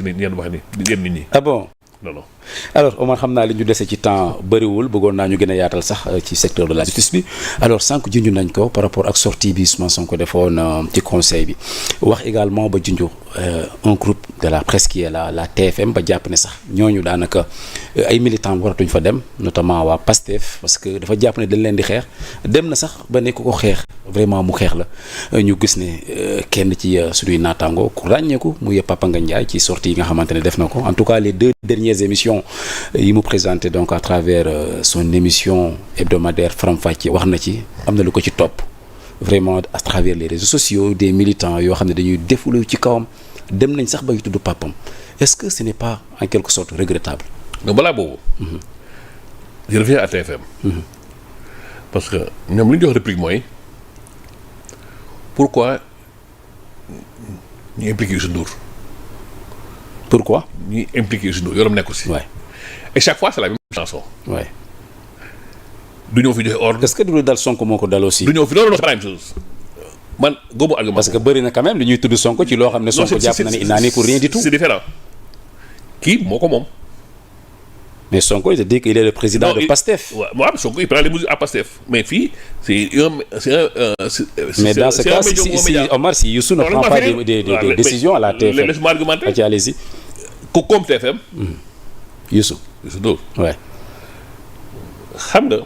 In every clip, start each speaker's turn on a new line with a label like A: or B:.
A: ni ngeen wax ni yéen nit ñi.
B: Ah bon.
A: non.
B: alors Omar xam naa li ñu dese ci temps bëriwul bëggoon naa ñu gën a yaatal sax ci secteur de la justice bi alors sànq junj nañ ko par rapport ak sortie bi Ousmane Sonko defoon ci conseil bi wax également ba junj un groupe de la presse qui est la TFM ba jàpp ne sax ñooñu daanaka ay militants waratuñ fa dem notamment waa PASTEF parce que dafa jàpp ne dañ leen di xeex dem na sax ba ne ku ko xeex vraiment mu xeex la ñu gis ne kenn ci suñuy naataango ku ràññeeku muy Papa Ngagne Ndiaye ci sortie yi nga xamante ne def na ko en tout cas les 2 dernières émissions yi mu présenté donc à travers son émission hebdomadaire Faram Facce wax na ci am na lu ko ci topp vraiment à travers les réseaux sociaux des militants yoo xam ne dañuy défoulé ci kawam dem nañ sax bay tudd papam est-ce que ce n'est pas en quelque sorte regrettable.
A: mais balaa boobu. je reviens à TFM. parce que ñoom li ñu jox réplique mooy pourquoi ñu impliqué Youssou Ndour.
B: pourquoi.
A: ñuy impliqué Youssou Ndour yoonam nekku si.
B: waay
A: et chaque fois c'est la même chanson.
B: waay.
A: du ñëw fi joxe ordre.
B: est-ce que du lu dal Sonko moo ko dal aussi.
A: du ñëw fi non c'est pas la même chose. man góobu argument.
B: parce que bëri na quand même li ñuy tudd Sonko ci loo xam ne Sonko jàpp na ne il n'en est pour rien du tout.
A: c'est différent kii moo ko moom.
B: mais Sonko il te dit qu'il est le président de PASTEF.
A: waaw Sonko il prend les mesures à PASTEF mais fii
B: mais dans ce cas si Omar si Youssou ne prend pas des décisions à la TFM.
A: laisse-moi argumenter.
B: allez-y.
A: ku comme TFM.
B: Youssou
A: Ndour.
B: ouais.
A: xam nga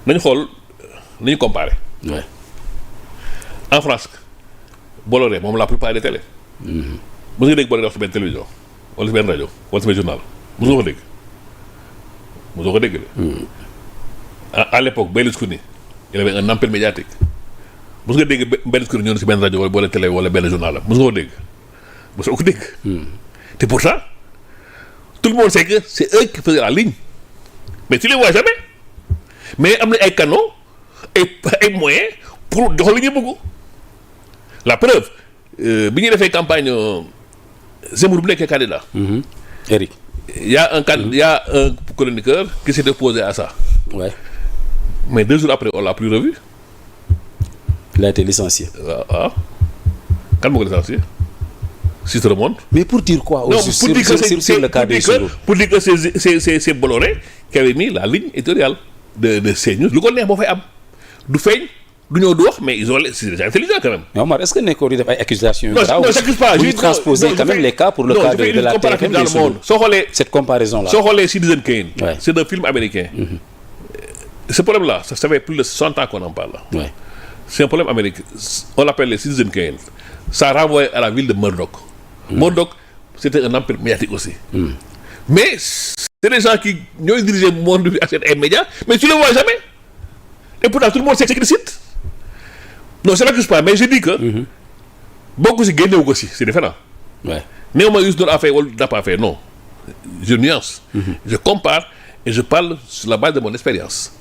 A: nañu xool nañu comparer.
B: ouais.
A: en France Bolloré moom la plupart des télé. mos nga dégg Bolloré wax si benn télévision wala si benn rajo wala si benn journal mosoo ko dégg mosoo ko dégg de. à l'époque Berlusconi il avait un empire médiatique mos nga dégg Berlusconi ñëw na si benn rajo wala télé wala benn journal la mosoo ko dégg mosoo ko dégg. te pourtant tout le monde sait que c'est eux qui faisaient la ligne mais tu les vois jamais mais am na ay canaux ay moyens pour doxal li ñu bëgg. la preuve bi ñuy defee campagne Zemmour bu nekkee candidat.
B: Eric.
A: y a un chroniqueur qui s'est opposé à ça.
B: ouais.
A: mais 2 jours après on l'a plus revu.
B: il a été licencié.
A: waaw kan moo ko licencié si te remonte.
B: mais pour dire quoi aussi sur le cas de Youssou
A: pour dire que c'est Bolloré qui avait mis la ligne éditoriale de CNews lu ko neex moo fay am du feeñ du ñëw du wax mais ils ont c'est déjà intelligent quand même.
B: mais Omar est-ce que nekkoo di def ay accusations.
A: non j'accuse pas
B: vous transposez quand même les cas pour le cas de la TFM
A: dans le monde. soo xoolee
B: cette comparaison là.
A: soo xoolee Citizen Kane.
B: Ouais.
A: c'est un film américain. ce problème là ça fait plus de 60 ans qu'on en parle.
B: Ouais.
A: c'est un problème américain on l'appelle les Citizen Kane ça renvoie à la ville de Murdoch. Murdoch c'était un empire médiatique aussi. mais c'est des gens qui ñooy diriger monde bi ak seen ay médias mais tu les vois jamais et pourtant tout le monde sait ce qu'ils citent. non je n'accuse pas mais je dis que. bokk si génnewu ko si c'est différent.
B: ouais.
A: néew ma Youssou Ndour a fait wala n'a pas fait non je nuance. je compare et je parle sur la base de mon expérience.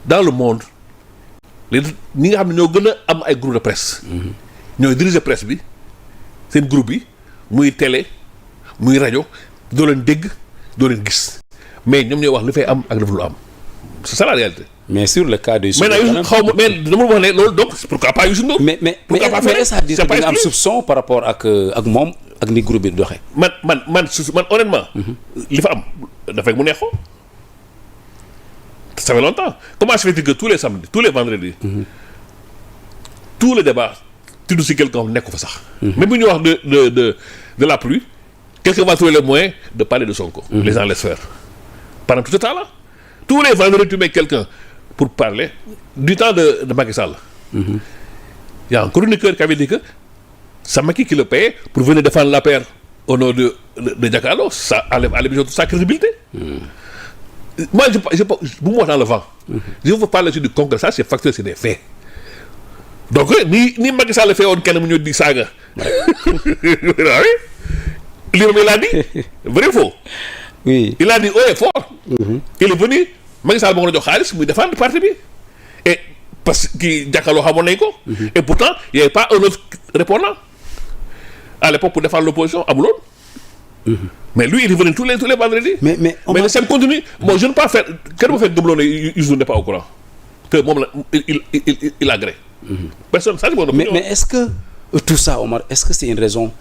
A: dans le monde ñi nga xam ne ñoo gën a am ay groupe de presse. ñooy diriger presse bi seen groupe bi muy télé muy rajo doo leen dégg doo leen gis mais ñoom ñooy wax li fay am ak lu am c'est ça la réalité.
B: mais sur le cas de Youssou
A: maintenant xaw ma mais dama la wax ne loolu donc pourquoi pas Youssou Ndour.
B: mais ça dit que am soupçon par rapport ak moom ak ni groupe bi doxee.
A: man honnêtement. li fa am dafay mu neexoo. ça fait longtemps comment se fait-il que tous les samedis tous les vendredis. tout le débat tudd si quelqu'un nekku fa sax. même bu ñu wax de la pluie quelqu'un va trouver le moyen de parler de Sonko. les gens laissent faire pendant tout ce temps-là tous les vendredis tu mets quelqu'un pour parler du temps de Macky Sall. Il y a un chroniqueur qui avait dit que c'est Macky qui le payait pour venir défendre la paire au nom de Diakhalo. Ça enlève à l'émission toute sa crédibilité. Moi je bu mu wax dans le vent. je veux parler sur du concret ça c'est factuel c'est des faits. donc ni Macky Sall fait woon kenn mu ñëw di saaga. oui lii il a dit vrai ou faux.
B: oui
A: il a dit haut et fort. il est venu Macky Sall moo ko jox xaalis muy défendre parti bi et parce que kii jàkkaarloo xamoon nañ ko. et pourtant il y avait pas un autre répondant à l'époque pour défendre l'opposition amuloon. mais lui il est venu tous les vendredis. mais le système continue. bon je ne peux pas faire kenn mu fekk gëmloo ne Youssou n'est pas au courant que moom la il agrée. personne ça c'est bon.
B: mais est-ce que tout ça Omar est-ce que c'est une raison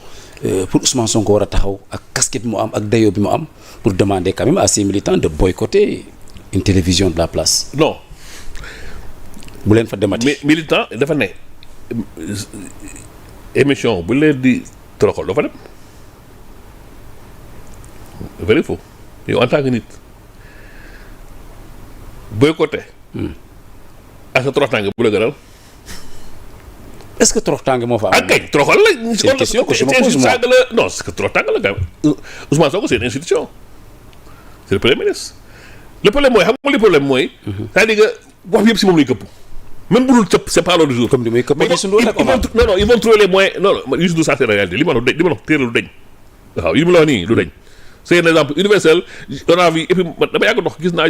B: pour Ousmane Sonko war a taxaw ak casquette bi mu am ak dayoo bi mu am pour demander quand même à ses militants de boycotter une télévision de la place.
A: non.
B: bu leen fa demati.
A: mais militant dafa ne émission bu leen di toroxal dafa dem. vrai faux yow en tant que nit boycotté. ak sa toroxtaange bu la gënal.
B: est-ce que toroxtaange moo fa am.
A: ak kay toroxal la.
B: c'est une question que je me pose moi.
A: non c'est que toroxtaange la quand même. Ousmane Sonko c'est une institution. c'est le premier ministre. le problème mooy xam nga li problème mooy. c'est-à-dire que wax bi yëpp si moom la ñu këpp. même bu dul cëpp c'est pas l'ordre du jour.
B: comme ni muy këpp Youssou Ndour nag Omar.
A: non ils vont trouver les moyens non non Youssou Ndour ça c'est la réalité li ma wax téere lu deñ waaw yi ma la wax nii lu deñ c'est un exemple universel on a vu et puis man dama yàgg dox gis naa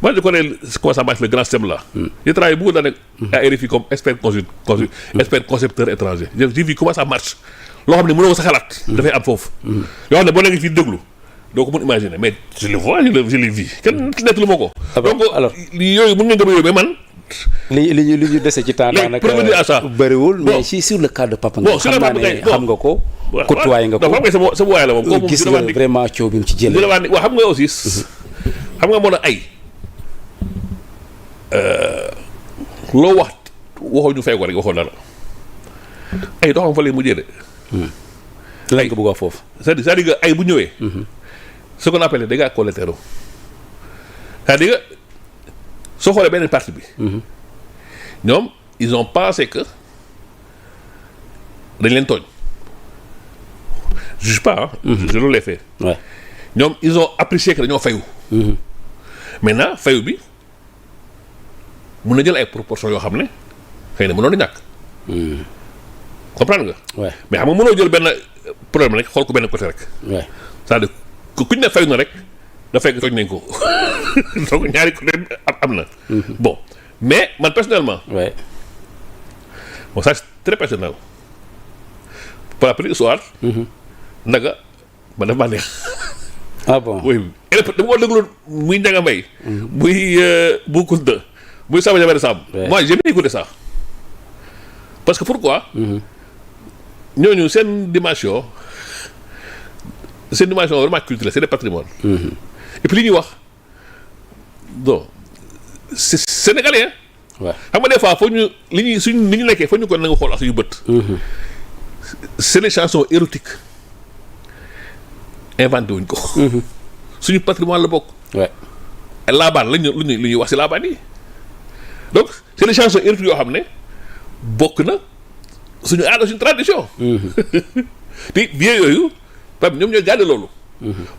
A: moi je connais comment ça marche le grand système là. j'ai travaillé beaucoup d'années à RFI comme expert concepteur étranger j'ai vu comment ça marche loo xam ne mënoo ko sa xalaat. dafay am foofu. yoo xam ne boo nekk fii déglu doo ko mën imaginer mais je le vois je le vis kenn nekk lu ma ko. donc yooyu mën nga gëm yooyu mais man.
B: li ñu dese ci temps daanaka bëriwul mais si sur le cas de Papa Ngagne xam naa ne xam nga ko côtoyé nga ko
A: xam nga sama waay la moom
B: gis nga vraiment coow bi mu ci jëlee
A: waaw xam nga aussi xam nga mën a ay loo wax waxoo ñu fay ko rek waxoo dara ay doo xam fa lay mujjee de
B: lañ ko bëgg a wax foofu
A: c'est-à-dire que ay bu ñëwee ce qu'on appelle les dégâts collatéraux c'est-à-dire que soo xoolee beneen partie bi. ñoom ils ont pensé que dañ leen tooñ. je juge pas je loolu lay fait.
B: Ouais.
A: ñoom ils ont apprécié que dañoo fayu. maintenant fayu bi mun na jël ay proportions yoo xam ne xëy na mënoon na ñàkk. comprendre nga.
B: Ouais.
A: mais xam nga mënoo jël benn problème rek xool ko benn côté rek.
B: Ouais.
A: c'est-à-dire que kuñ ne fayu na rek. da fekk tooñ nañ ko donc ñaari côté am na. bon mais man personnellement.
B: Ouais.
A: bon ça c'est très personnel. par la petite histoire. Ndaga man dafa maa neex.
B: ah bon
A: oui dama ko déglu muy Ndiaga Mbaye. muy Bou Kounta muy Samba Diabéte Samb. moi j'ai bien écouté ça. parce que pourquoi. ñooñu seen dimension vraiment culturelle c'est le patrimoine. et puis li ñuy wax bon c'est sénégalais.
B: waaw
A: xam nga des fois foo ñu li ñu nekkee foo ñu ko na nga xool ak suñu bët. c'est les chansons érotiques inventé wuñ ko. suñu patrimoine la bokk.
B: waaw
A: laabaan lu ñuy wax ci laabaan yi donc c'est les chansons érotiques yoo xam ne bokk na suñu aada suñu tradition. te vieux yooyu Pape ñoom ñooy garder loolu.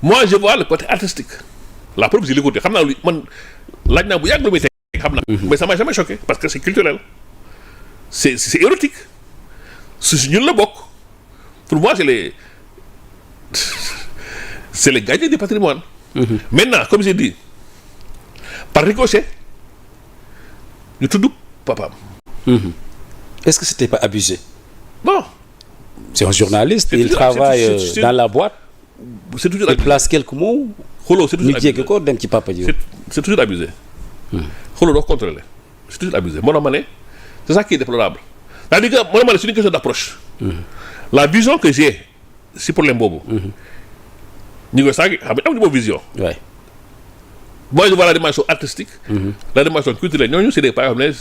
A: moi je vois le côté artistique. la preuve je l'écoute xam naa lu man laaj naa bu yàgg lu muy teg xam naa. mais ça m'a jamais choqué parce que c'est culturel. c'est érotique. su ñun la bokk pour moi c'est les gagnants du patrimoine. Maintenant comme j'ai dit par ricochet ñu tudd papaam.
B: est-ce que c'était pas abusé?
A: bon.
B: c'est un journaliste. il travaille dans la boîte.
A: c'est toujours
B: il place quelques mots.
A: xooloo c'est toujours
B: ñu jéggi ko dem ci papa ji.
A: c'est toujours abusé. xooloo doo contrôler c'est toujours abusé moo tax ma ne c'est ça qui est déplorable c'est-à-dire que moo tax ma ne c'est une question d'approche. la vision que j'ai si problème boobu. ñu ngi koy saa xam nga amuñu boobu vision.
B: waay.
A: moi je vois la dimension artistique. la dimension culturelle ñooñu c'est des pas yoo xam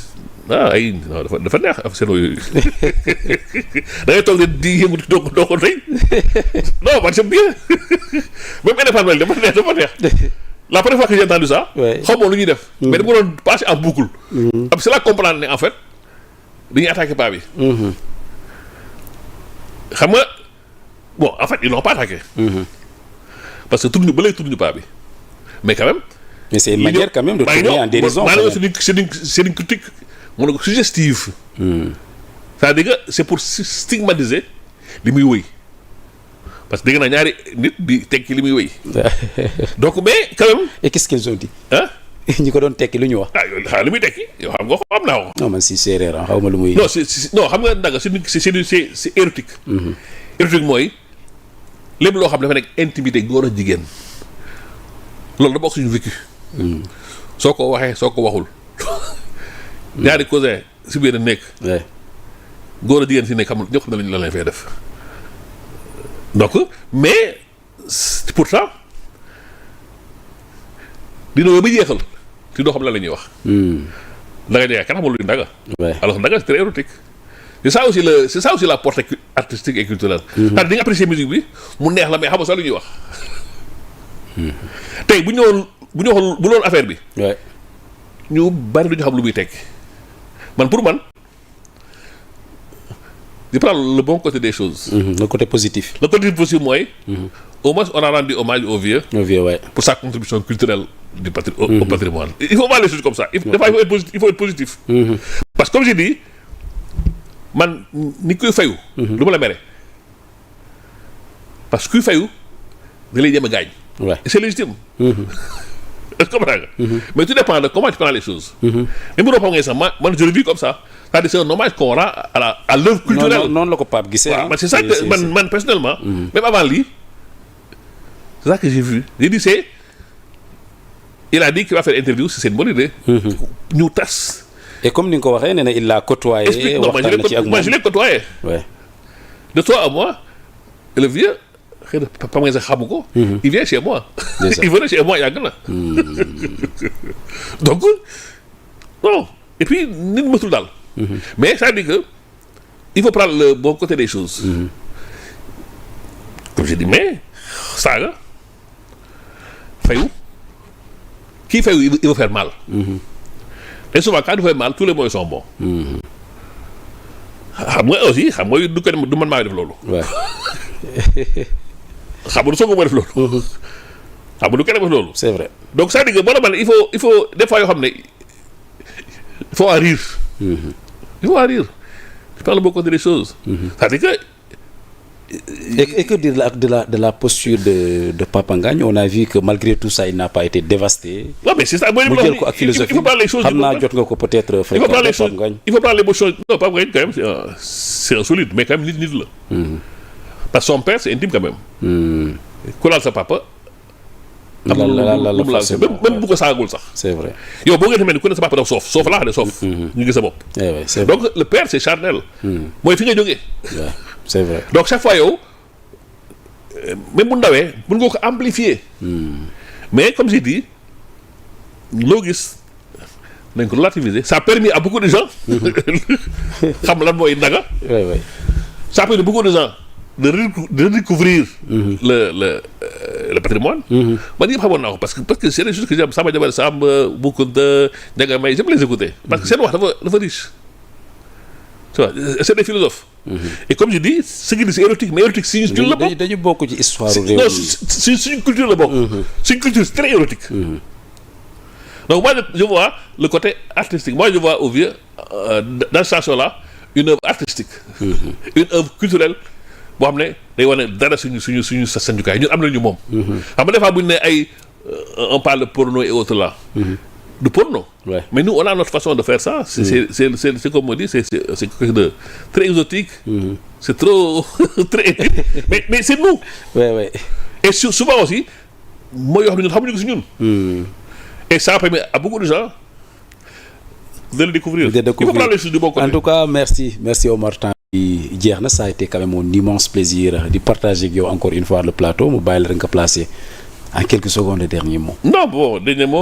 A: ne ay non dafa neex ak seen yooyu da ngay toog di yëngu doo ko tey non man j'aime bien même indépendant dafa neex la première fois que j'ai entendu ça. xaw ma lu ñuy def. mais dama ko doon passer en boucle. am c'est là comprendre ne en fait dañuy attaquer paa bi. xam nga bon en fait ils l'ont pas attaqué. parce que tudd ñu ba léegi tudd ñu paa bi mais quand même.
B: mais c'est une manière quand même de tourner en dérision.
A: c'est une critique mu ne ko suggestive. c'est-à-dire que c'est pour stigmatiser li muy wëy parce que dégg naa ñaari nit di tekki li muy wëy. donc mais quand même.
B: et qu'est-ce qu'ils ont dit.
A: ah.
B: ñi ko doon tekki lu ñu wax.
A: ah yow li muy tekki yow xam nga xam naa ko.
B: non man si séeréer xaw ma lu muy.
A: non non xam nga ndaga c'est érotique. érotique mooy lépp loo xam dafa nekk intimité góor ak jigéen loolu da bokk suñu vécu. soo ko waxee soo ko waxul. ñaari cousin si biir nekk. góor a jigéen si nekk xamul ñëpp xam nañu lan lañ fay def donc mais pourtant dina woo ba jeexal te doo xam lan la ñuy wax. Ndaga Ndiaye kan xamul luy Ndaga. alors Ndaga c'est très érotique. c'est ça aussi la portée artistique et culturelle. c'est-à-dire di nga apprécier musique bi mu neex la mais xamul sax lu ñuy wax. tey bu ñu waxoon bu loon affaire bi. ñu bari du ñu xam lu muy tekki man pour man je prends le bon côté des choses.
B: le côté positif.
A: le côté positif mooy. au moins on a rendu hommage au vieux.
B: Ouais.
A: pour sa contribution culturelle au patrimoine. Il faut voir les choses comme ça. Des fois, il faut être positif. Parce que comme j'ai dit man ni kuy fayu. lu ma la mere. parce que kuy fayu da lay jéem a gaañ. et c'est légitime. est-ce que comprends nga. mais tout dépend de comment tu prends les choses. même bu doon xam nga sax man je le vis comme ça. c'est-à-dire c'est un hommage qu'on rend à l'œuvre culturelle.
B: noonu la ko Pape gisee.
A: waaw c'est ça que man personnellement. même avant lii c'est ça que j'ai vu. J'ai dit il a dit qu'il va faire interview, c'est une bonne idée. ñu tas.
B: et comme ni nga ko waxee nee na il l'a côtoyé. waxtaan na ci ak moom
A: moi je l'ai côtoyé. de toi à moi le vieux xëy na Papa Ngagne sax xamu ko. il vient chez moi. il venait chez moi yàgg na. donc non et puis nit matul daal. mais ça veut dire que il faut prendre le bon côté des choses. comme j'ai dit mais saaga fayu kii fayu il veut faire mal. et souvent quand il fait mal tous les moyens sont bons. xam nga aussi xam nga du ko du man maa def loolu. xam nga du soog a def loolu. xam nga du kenn def loolu.
B: c'est vrai.
A: donc ça veut dire que boo demee il faut des fois yoo xam ne il faut en rire. il faut en rire. je parle beaucoup des choses. c'est-à-dire que.
B: Et que dire de la posture de Papa Ngagne? On a vu que malgré tout ça il n'a pas été dévasté.
A: Non mais c'est ça.
B: mu jël ko ak philosophie.
A: il faut parler les choses.
B: xam naa jot nga ko peut-être fréquenter Papa Ngagne.
A: il faut parler les choses. Non, Papa Ngagne quand même c'est un solide mais quand même nit la. parce que son père c'est intime quand même. ku laal sa papa. même bu ko saagul sax.
B: c'est vrai.
A: yow boo ngeen xamee ne ku ne sa papa dafa soof laa xam ne soof. ñu gis sa bopp. donc le père c'est charnel. mooy fi nga jógee.
B: c'est vrai.
A: donc chaque fois yow même bu ndawee mën nga ko amplifier. mais comme j'ai dit loo gis nañ ko relativiser ça a permis à beaucoup de gens. xam lan mooy Ndaga. ça a permis à beaucoup de gens de redécouvrir le patrimoine. man yëpp xamoon naa ko parce que c'est des choses que j'aime Samba Jabar Samb Boukounta Ndiaga May j'aime les écouter. parce que seen wax dafa riche. tu vois c'est des philosophes. et comme je dis ce qui dit c'est érotique mais érotique suñu culture la bokk.
B: dañu bokk ci histoire réew mi.
A: non suñu culture la bokk. suñu culture c'est très érotique. donc moi je vois le côté artistique moi je vois au vieux dans cette chanson-là une œuvre artistique. une œuvre culturelle boo xam ne day wane dara suñu sanjukaay ñun am nañu moom. xam nga des fois bu ñu ne ay on parle de porno et autres là. du porno. mais nous on a notre façon de faire ça. c'est comme on dit c'est quelque chose de très exotique. c'est trop très intime mais c'est nous. et souvent aussi mooy yoo xam ne ñun xamuñu ko si ñun. et ça permet à beaucoup de gens de le découvrir. Il faut prendre les choses du bon côté.
B: En tout cas merci Omar Temps bi jeex na ça a été quand même un immense plaisir de partager avec yow encore une fois le plateau mu bàyyi la nga placer en quelques secondes les derniers mots.
A: non bon dernier mot